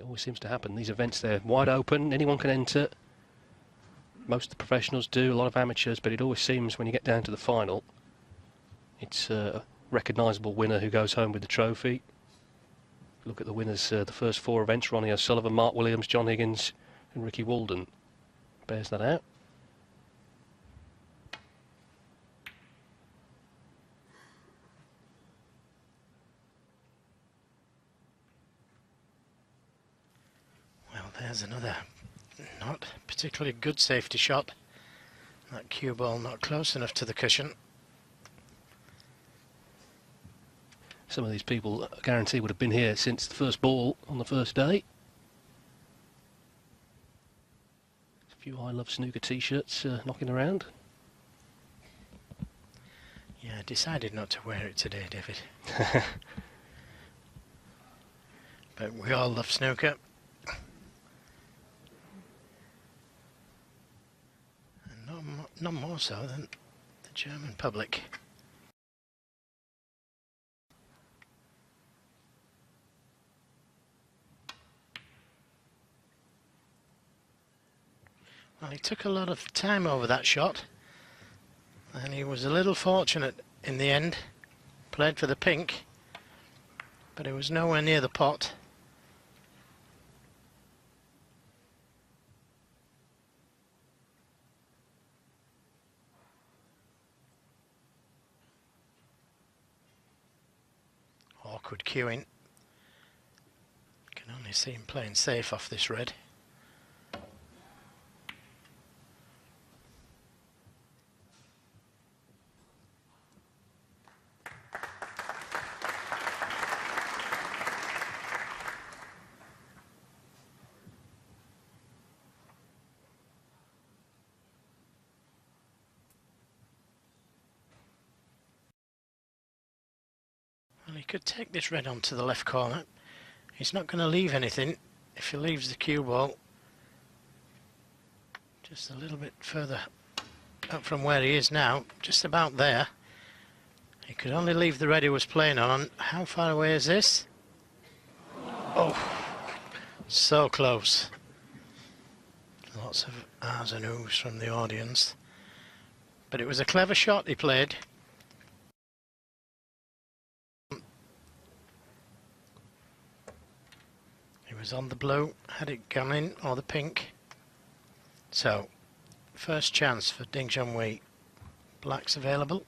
It always seems to happen. These events, they're wide open, anyone can enter. Most of the professionals do, a lot of amateurs, but it always seems when you get down to the final, it's a recognisable winner who goes home with the trophy. Look at the winners, the first 4 events: Ronnie O'Sullivan, Mark Williams, John Higgins and Ricky Walden. Bears that out. Well, there's another not particularly good safety shot. That cue ball not close enough to the cushion. Some of these people, I guarantee, would have been here since the first ball on the first day. A few I Love Snooker t-shirts knocking around. Yeah, I decided not to wear it today, David. But we all love snooker. And no more so than the German public. Well, he took a lot of time over that shot, and he was a little fortunate in the end. Played for the pink, but it was nowhere near the pot. Awkward cueing. Can only see him playing safe off this red. Well, he could take this red onto the left corner. He's not going to leave anything if he leaves the cue ball just a little bit further up from where he is now, just about there. He could only leave the red he was playing on. How far away is this? Oh, so close. Lots of ahs and oohs from the audience. But it was a clever shot he played. He was on the blue, had it gone in, or the pink. So, first chance for Ding Junhui. Black's available.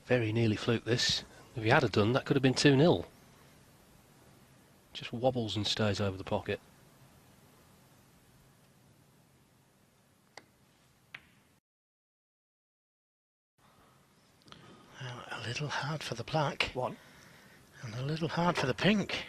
Very nearly fluked this. If he had have done, that could have been 2-0. Just wobbles and stays over the pocket. Well, a little hard for the black. 1. And a little hard for the pink.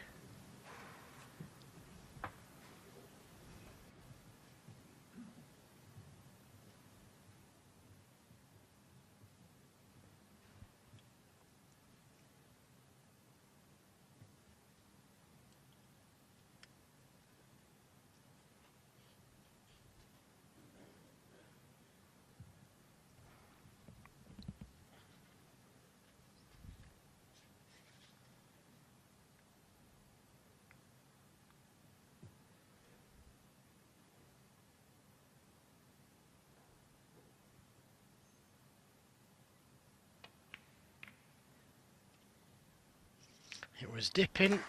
It was dipping,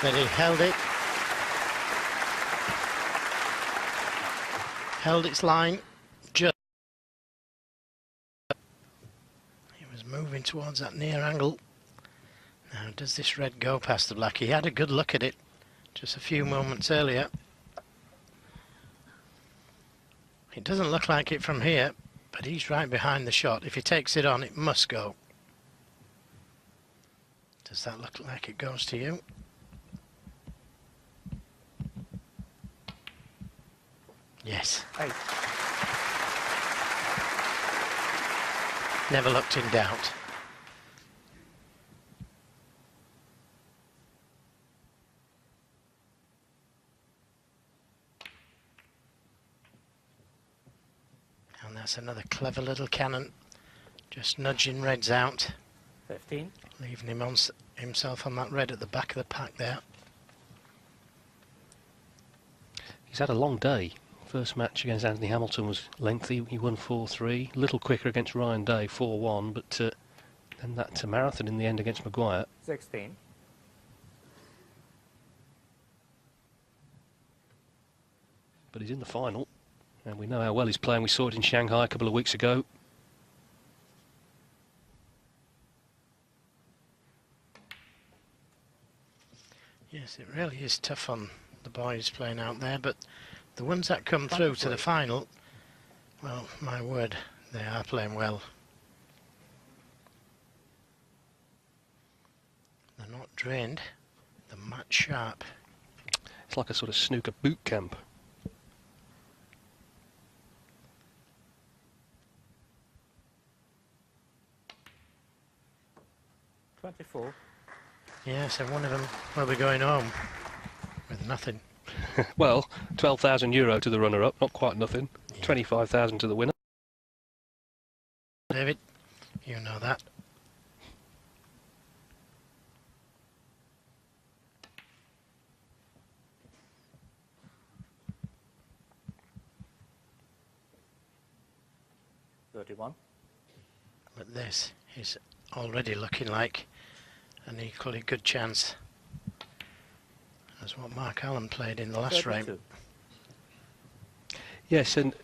but he held it. Held its line. Just. He was moving towards that near angle. Now, does this red go past the black? He had a good look at it just a few moments earlier. It doesn't look like it from here, but he's right behind the shot. If he takes it on, it must go. Does that look like it goes to you? Yes. 8. Never looked in doubt. And that's another clever little cannon, just nudging reds out. 15. Leaving him himself on that red at the back of the pack there. He's had a long day. First match against Anthony Hamilton was lengthy. He won 4-3. A little quicker against Ryan Day, 4-1. But then that marathon in the end against Maguire. 16. But he's in the final. And we know how well he's playing. We saw it in Shanghai a couple of weeks ago. Yes, it really is tough on the boys playing out there, but the ones that come through to the final, well, my word, they are playing well. They're not drained, they're match sharp. It's like a sort of snooker boot camp. Yes, and one of them will be going home with nothing. Well, €12,000 to the runner-up, not quite nothing. Yeah. 25,000 to the winner. David, you know that. But this is already looking like an equally good chance as what Mark Allen played in the last round. Yes, and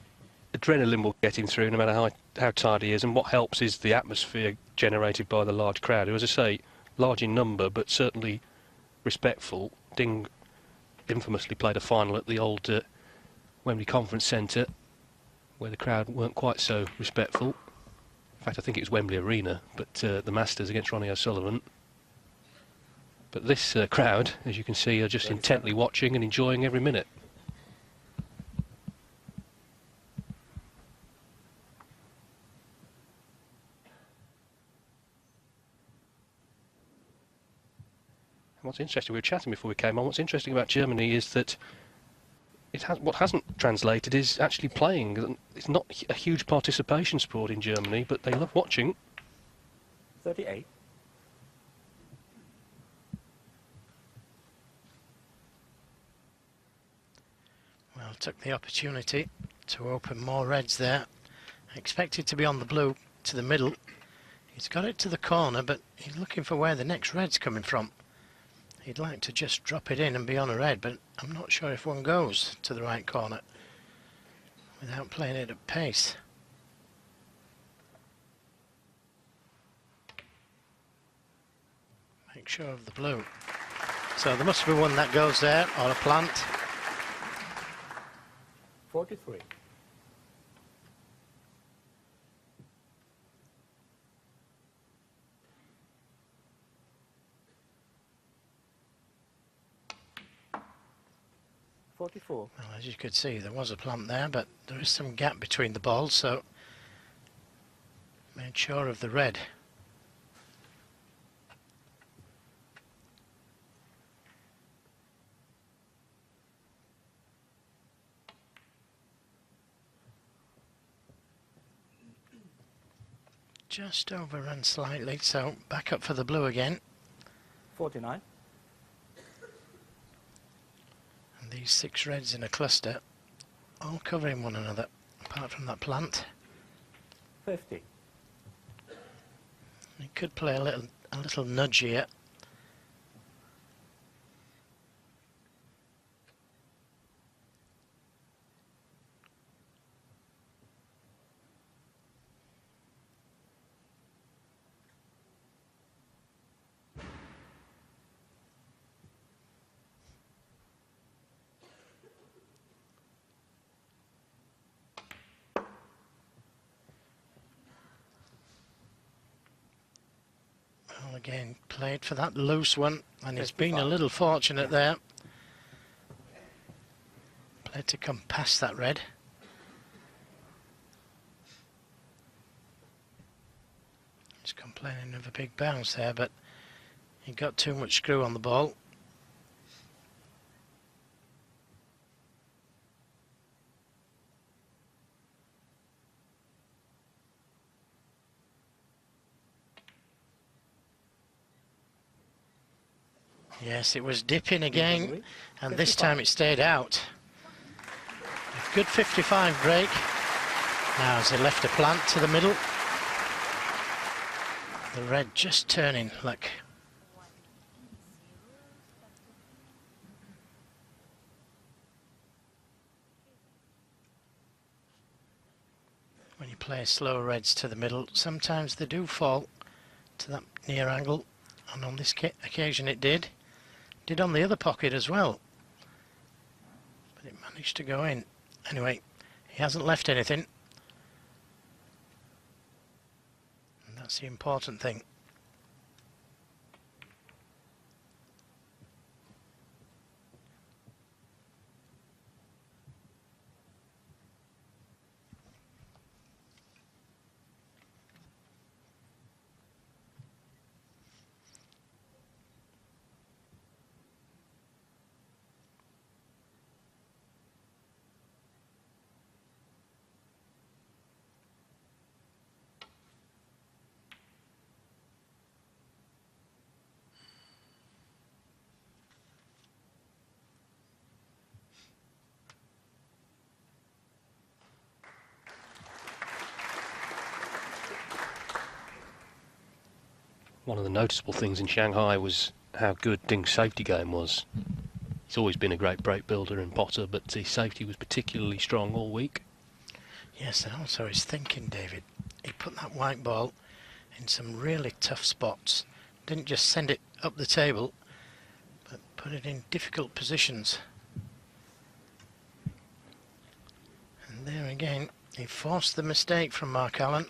adrenaline will get him through no matter how tired he is, and what helps is the atmosphere generated by the large crowd, who, as I say, large in number but certainly respectful. Ding infamously played a final at the old Wembley Conference Centre where the crowd weren't quite so respectful. In fact, I think it was Wembley Arena, but the Masters against Ronnie O'Sullivan. But this crowd, as you can see, are just intently watching and enjoying every minute. And what's interesting, we were chatting before we came on, what's interesting about Germany is that what hasn't translated is actually playing. It's not a huge participation sport in Germany, but they love watching. 38. Well, took the opportunity to open more reds there. Expected to be on the blue to the middle. He's got it to the corner, but he's looking for where the next red's coming from. He'd like to just drop it in and be on a red, but I'm not sure if one goes to the right corner without playing it at pace. Make sure of the blue. So there must be one that goes there, or a plant. 43. Well, as you could see, there was a plant there, but there is some gap between the balls, so made sure of the red. Just overrun slightly, so back up for the blue again. 49. And these 6 reds in a cluster, all covering one another, apart from that plant. 50. He could play a little nudge here. Again, played for that loose one, and he's been a little fortunate there. Played to come past that red. He's complaining of a big bounce there, but he got too much screw on the ball. Yes, it was dipping again, Junhui, and this 55. time it stayed out. A good 55 break. Now as they left a plant to the middle. The red just turning, look. When you play slow reds to the middle, sometimes they do fall to that near angle, and on this occasion it did. Did on the other pocket as well, but it managed to go in. Anyway, he hasn't left anything, and that's the important thing. One of the noticeable things in Shanghai was how good Ding's safety game was. He's always been a great break builder and potter, but his safety was particularly strong all week. Yes, and also his thinking, David. He put that white ball in some really tough spots. Didn't just send it up the table, but put it in difficult positions. And there again, he forced the mistake from Mark Allen.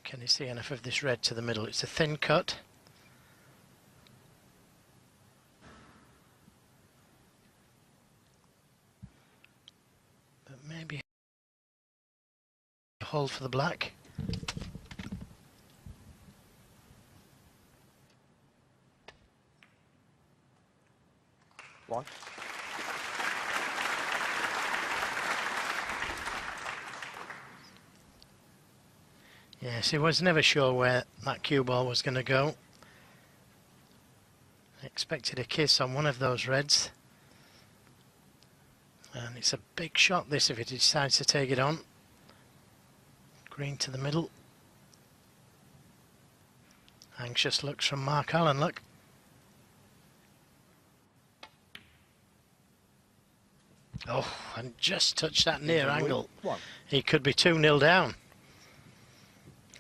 Can you see enough of this red to the middle? It's a thin cut. But maybe a hole for the black. One. Yes, he was never sure where that cue ball was going to go. Expected a kiss on one of those reds. And it's a big shot this if he decides to take it on. Green to the middle. Anxious looks from Mark Allen, look. Oh, and just touched that near angle. One. He could be 2-0 down.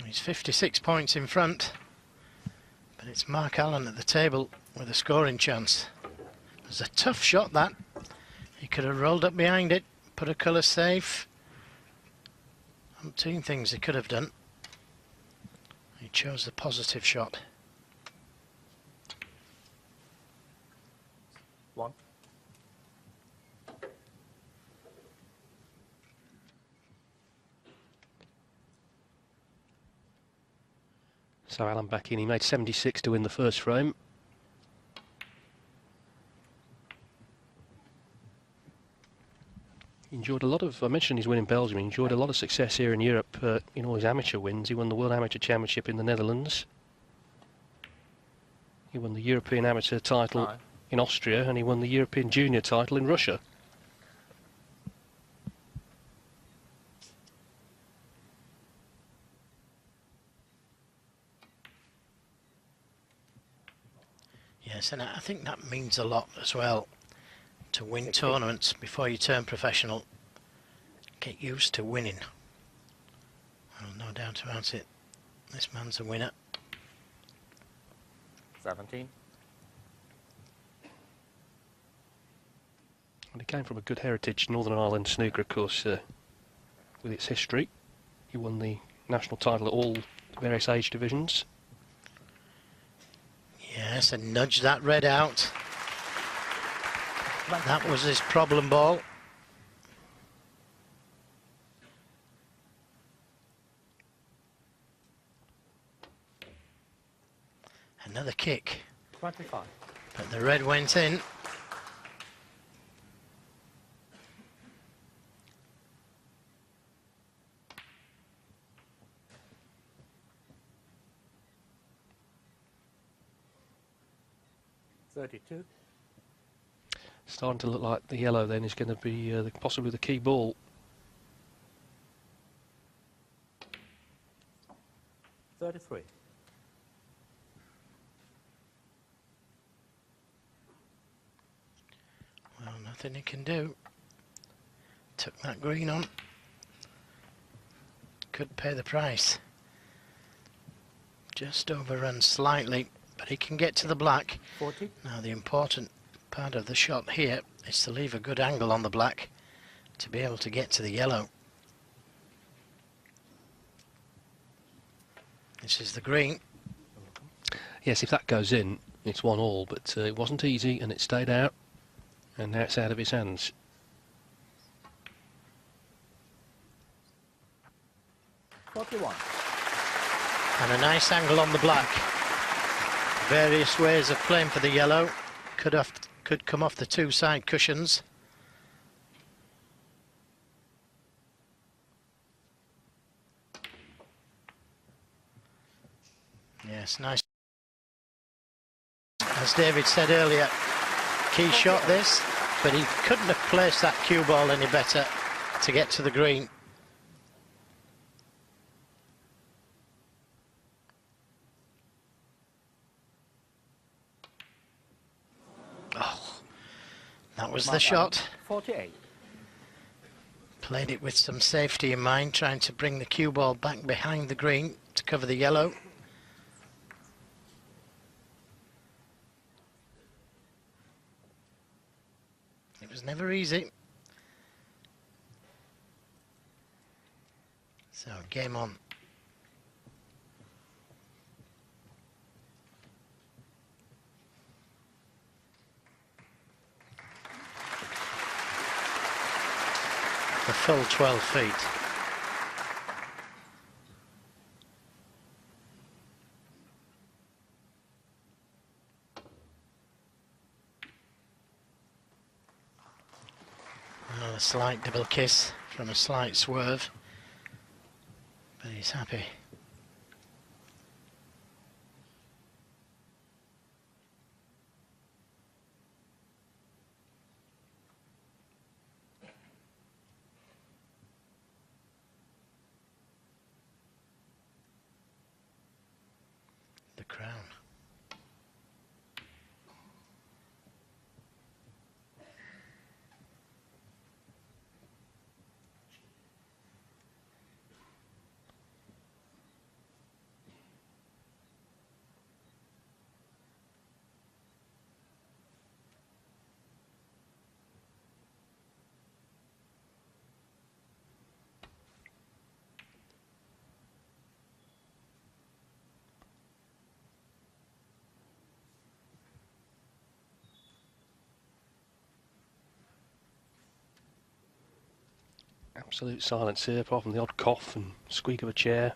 He's 56 points in front, but it's Mark Allen at the table with a scoring chance. It was a tough shot, that. He could have rolled up behind it, put a colour safe. Umpteen things he could have done. He chose the positive shot. One. So Alan back in, he made 76 to win the first frame. He enjoyed a lot of, I mentioned he's winning Belgium, he enjoyed a lot of success here in Europe in all his amateur wins. He won the World Amateur Championship in the Netherlands. He won the European Amateur title in Austria, and he won the European Junior title in Russia. Yes, and I think that means a lot as well, to win tournaments before you turn professional. Get used to winning. Well, no doubt about it. This man's a winner. 17. And he came from a good heritage, Northern Ireland snooker, of course, with its history. He won the national title at all various age divisions. Yes, and nudged that red out. That was his problem ball. Another kick. 25. But the red went in. 32. Starting to look like the yellow then is going to be possibly the key ball. 33. Well, nothing he can do. Took that green on. Could pay the price. Just overrun slightly, but he can get to the black. 40. Now the important part of the shot here is to leave a good angle on the black to be able to get to the yellow. This is the green. Yes, if that goes in, it's 1-1, but it wasn't easy and it stayed out, and now it's out of his hands. And a nice angle on the black. Various ways of playing for the yellow. Could come off the two side cushions. Yes, nice. As David said earlier, key shot this, but he couldn't have placed that cue ball any better to get to the green. That was the shot. 48. Played it with some safety in mind, trying to bring the cue ball back behind the green to cover the yellow. It was never easy. So, game on. The full 12 feet. Well, a slight double kiss from a slight swerve, but he's happy. The crown. Absolute silence here, apart from the odd cough and squeak of a chair.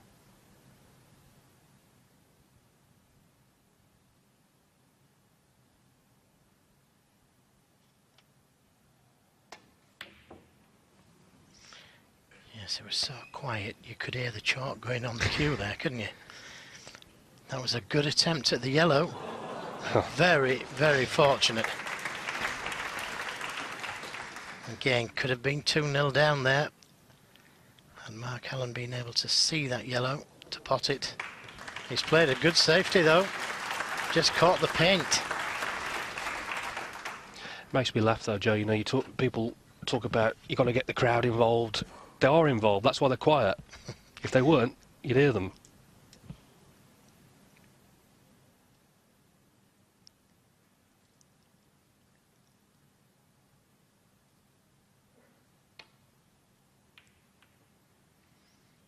Yes, it was so quiet you could hear the chalk going on the cue there, couldn't you? That was a good attempt at the yellow. Very, very fortunate. Again, could have been 2-0 down there. And Mark Allen being able to see that yellow to pot it. He's played a good safety though. Just caught the paint. Makes me laugh though, Joe. You know, people talk about you've got to get the crowd involved. They are involved. That's why they're quiet. If they weren't, you'd hear them.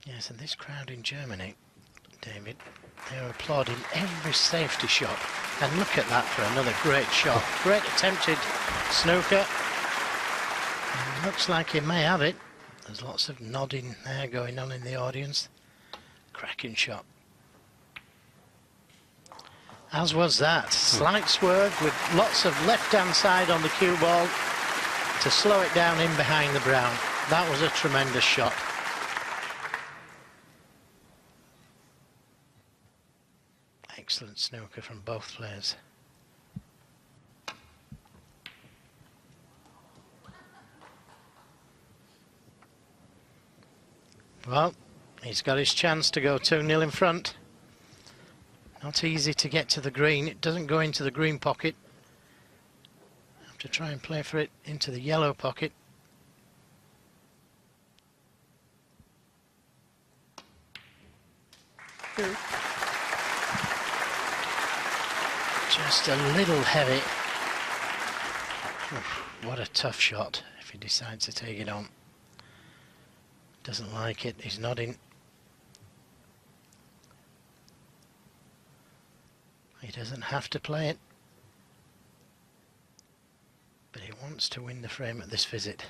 Yes, and this crowd in Germany, David, they're applauding every safety shot. And look at that for another great shot. Great attempted snooker. And looks like he may have it. There's lots of nodding there going on in the audience. Cracking shot. As was that. Slight swerve with lots of left-hand side on the cue ball to slow it down in behind the brown. That was a tremendous shot. Excellent snooker from both players. Well, he's got his chance to go 2-0 in front. Not easy to get to the green. It doesn't go into the green pocket. Have to try and play for it into the yellow pocket. Just a little heavy. Oof, what a tough shot if he decides to take it on. Doesn't like it, he's nodding. He doesn't have to play it, but he wants to win the frame at this visit.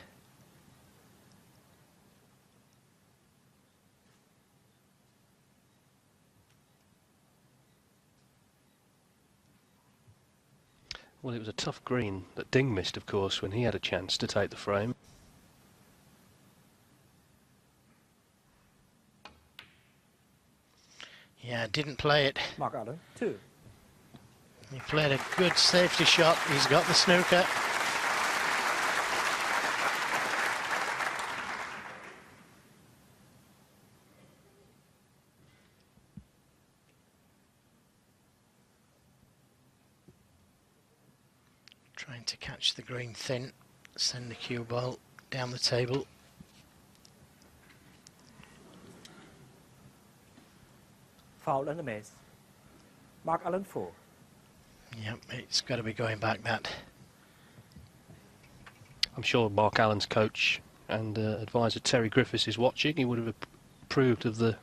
Well, it was a tough green that Ding missed, of course, when he had a chance to take the frame. Yeah, didn't play it. Mark Allen, 2. He played a good safety shot. He's got the snooker. Trying to catch the green thin, send the cue ball down the table. Foul and a miss. Mark Allen, 4. Yep, it's got to be going back that. I'm sure Mark Allen's coach and advisor Terry Griffiths is watching. He would have approved of the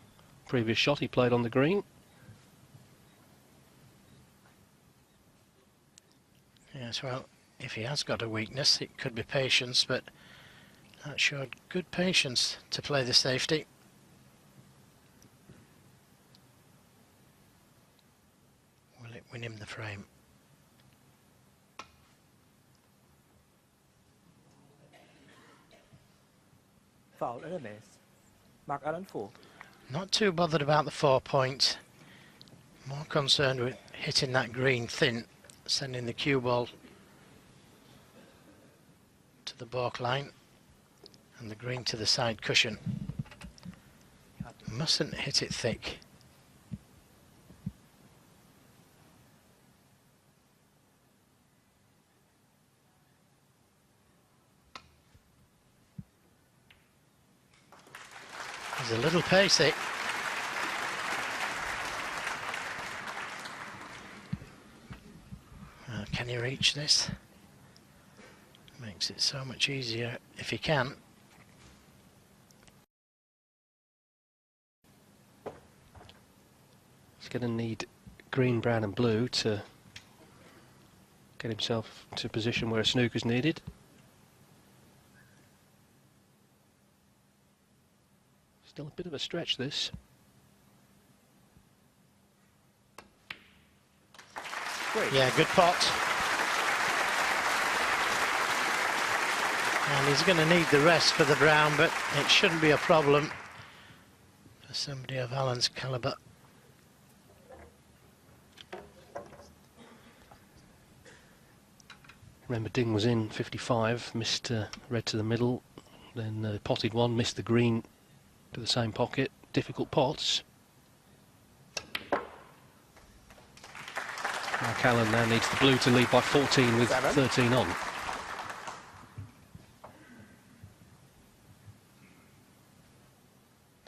previous shot he played on the green. Yes, well, if he has got a weakness, it could be patience, but that showed good patience to play the safety. Will it win him the frame? Foul and a miss. Mark Allen, 4. Not too bothered about the 4 points. More concerned with hitting that green thin, sending the cue ball to the baulk line and the green to the side cushion. Mustn't hit it thick. He's a little pacey. Can he reach this? Makes it so much easier if he can. He's going to need green, brown and blue to get himself to a position where a snooker's needed. Still a bit of a stretch, this. Great. Yeah, good pot. And he's going to need the rest for the brown, but it shouldn't be a problem for somebody of Allen's calibre. Remember, Ding was in 55, missed red to the middle, then potted one, missed the green to the same pocket. Difficult pots. Mark Allen now needs the blue to lead by 14 with 13 on.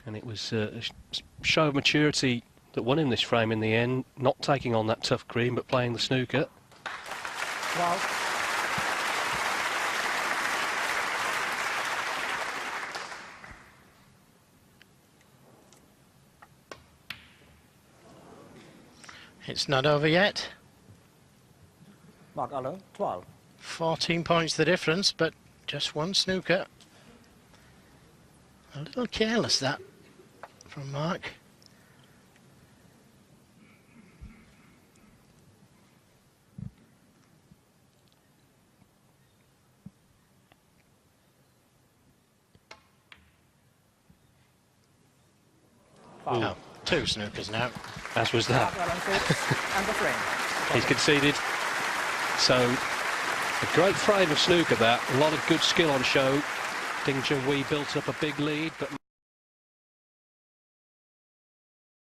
And it was a show of maturity that won him this frame in the end, not taking on that tough green but playing the snooker. Wow. It's not over yet. Mark Allen, 12. 14 points the difference, but just one snooker. A little careless, that, from Mark. Foul. Oh, 2 snookers now. As was that. Mark Allen, 6. And the frame. He's conceded. So, a great frame of snooker that. A lot of good skill on show. Ding Junhui built up a big lead, but